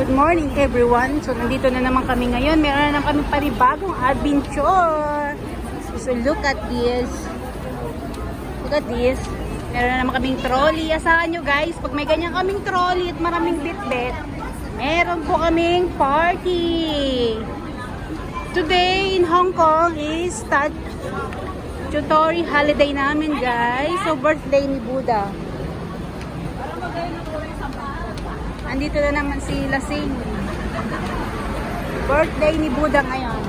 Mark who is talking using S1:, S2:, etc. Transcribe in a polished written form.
S1: Good morning everyone. So nandito na naman kami ngayon. Meron na naman kami panibagong adventure. So look at this. Look at this. Meron na naman kaming trolley. Asahan nyo guys, pag may ganyan kaming trolley at maraming bitbit, meron po kaming party. Today in Hong Kong is statutory holiday namin guys. So birthday ni Buddha. Andito na naman si Lasing. Birthday ni Buddha ngayon.